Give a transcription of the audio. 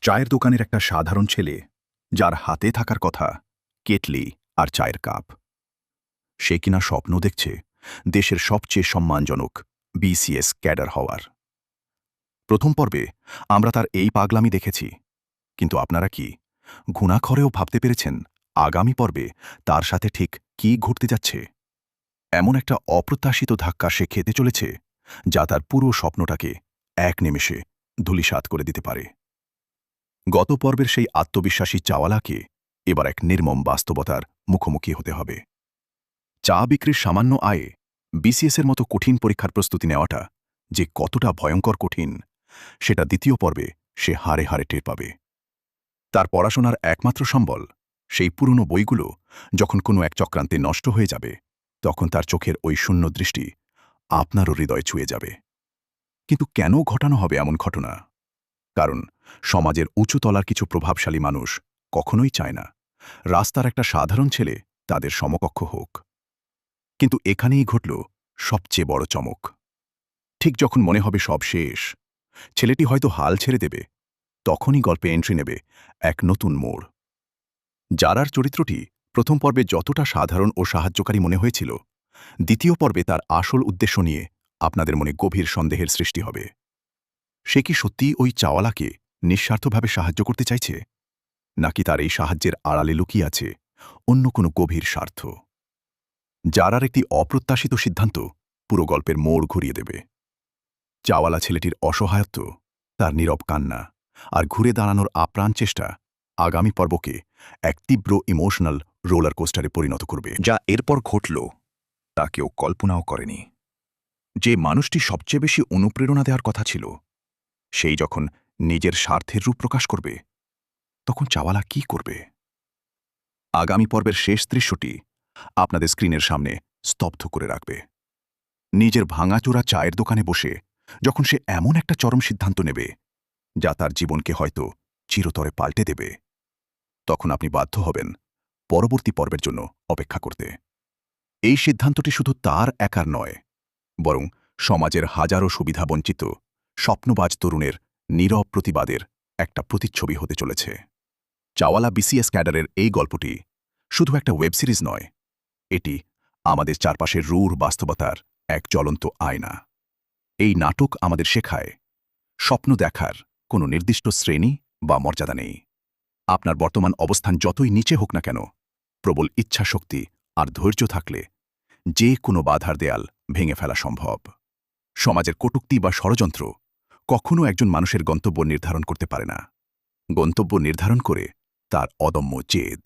চায়ের দোকানের একটা সাধারণ ছেলে, যার হাতে থাকার কথা কেটলি আর চায়ের কাপ। সে কিনা স্বপ্ন দেখছে দেশের সবচেয়ে সম্মানজনক বিসিএস ক্যাডার হওয়ার। প্রথম পর্বে আমরা তার এই পাগলামি দেখেছি, কিন্তু আপনারা কি ঘুণাক্ষরেও ভাবতে পেরেছেন আগামী পর্বে তার সাথে ঠিক কী ঘটতে যাচ্ছে? এমন একটা অপ্রত্যাশিত ধাক্কা সে খেতে চলেছে, যা তার পুরো স্বপ্নটাকে এক নিমেষে ধূলিসাৎ করে দিতে পারে। গত পর্বের সেই আত্মবিশ্বাসী চাওয়ালাকে এবার এক নির্মম বাস্তবতার মুখোমুখি হতে হবে। চা বিক্রির সামান্য আয়ে বিসিএসের মতো কঠিন পরীক্ষার প্রস্তুতি নেওয়াটা যে কতটা ভয়ঙ্কর কঠিন, সেটা দ্বিতীয় পর্বে সে হারে হারে টের পাবে। তার পড়াশোনার একমাত্র সম্বল, সেই পুরনো বইগুলো, যখন কোনো এক চক্রান্তে নষ্ট হয়ে যাবে, তখন তার চোখের ওই শূন্য দৃষ্টি আপনারও হৃদয় ছুঁয়ে যাবে। কিন্তু কেন ঘটানো হবে এমন ঘটনা? কারণ সমাজের উঁচু তলার কিছু প্রভাবশালী মানুষ কখনোই চায় না রাস্তার একটা সাধারণ ছেলে তাদের সমকক্ষ হোক। কিন্তু এখানেই ঘটল সবচেয়ে বড় চমক। ঠিক যখন মনে হবে সব শেষ, ছেলেটি হয়তো হাল ছেড়ে দেবে, তখনই গল্পে এন্ট্রি নেবে এক নতুন মোড়। জারার চরিত্রটি প্রথম পর্বে যতটা সাধারণ ও সাহায্যকারী মনে হয়েছিল, দ্বিতীয় পর্বে তার আসল উদ্দেশ্য নিয়ে আপনাদের মনে গভীর সন্দেহের সৃষ্টি হবে। সে কি সত্যিই ওই চাওয়ালাকে নিঃস্বার্থভাবে সাহায্য করতে চাইছে, নাকি তার এই সাহায্যের আড়ালে লুকিয়ে আছে অন্য কোনো গভীর স্বার্থ? জারার একটি অপ্রত্যাশিত সিদ্ধান্ত পুরো গল্পের মোড় ঘুরিয়ে দেবে। চাওয়ালা ছেলেটির অসহায়ত্ব, তার নীরব কান্না আর ঘুরে দাঁড়ানোর আপ্রাণ চেষ্টা আগামী পর্বকে এক তীব্র ইমোশনাল রোলার কোস্টারে পরিণত করবে। যা এরপর ঘটল তা কেউ কল্পনাও করেনি। যে মানুষটি সবচেয়ে বেশি অনুপ্রেরণা দেওয়ার কথা ছিল, সেই যখন নিজের স্বার্থের রূপ প্রকাশ করবে, তখন চাওয়ালা কি করবে? আগামী পর্বের শেষ দৃশ্যটি আপনাদের স্ক্রিনের সামনে স্তব্ধ করে রাখবে। নিজের ভাঙাচোরা চায়ের দোকানে বসে যখন সে এমন একটা চরম সিদ্ধান্ত নেবে, যা তার জীবনকে হয়তো চিরতরে পাল্টে দেবে, তখন আপনি বাধ্য হবেন পরবর্তী পর্বের জন্য অপেক্ষা করতে। এই সিদ্ধান্তটি শুধু তার একার নয়, বরং সমাজের হাজারো সুবিধাবঞ্চিত স্বপ্নবাজ তরুণের নীরব প্রতিবাদের একটা প্রতিচ্ছবি হতে চলেছে। চাওয়ালা বিসিএস ক্যাডারের এই গল্পটি শুধু একটা ওয়েব সিরিজ নয়, এটি আমাদের চারপাশের রূঢ় বাস্তবতার এক জ্বলন্ত আয়না। এই নাটক আমাদের শেখায়, স্বপ্ন দেখার কোনো নির্দিষ্ট শ্রেণী বা মর্যাদা নেই। আপনার বর্তমান অবস্থান যতই নিচে হোক না কেন, প্রবল ইচ্ছাশক্তি আর ধৈর্য থাকলে যে কোনো বাধার দেয়াল ভেঙে ফেলা সম্ভব। সমাজের কটূক্তি বা ষড়যন্ত্র কখনো একজন মানুষের গন্তব্য নির্ধারণ করতে পারে না। গন্তব্য নির্ধারণ করে তার অদম্য জেদ।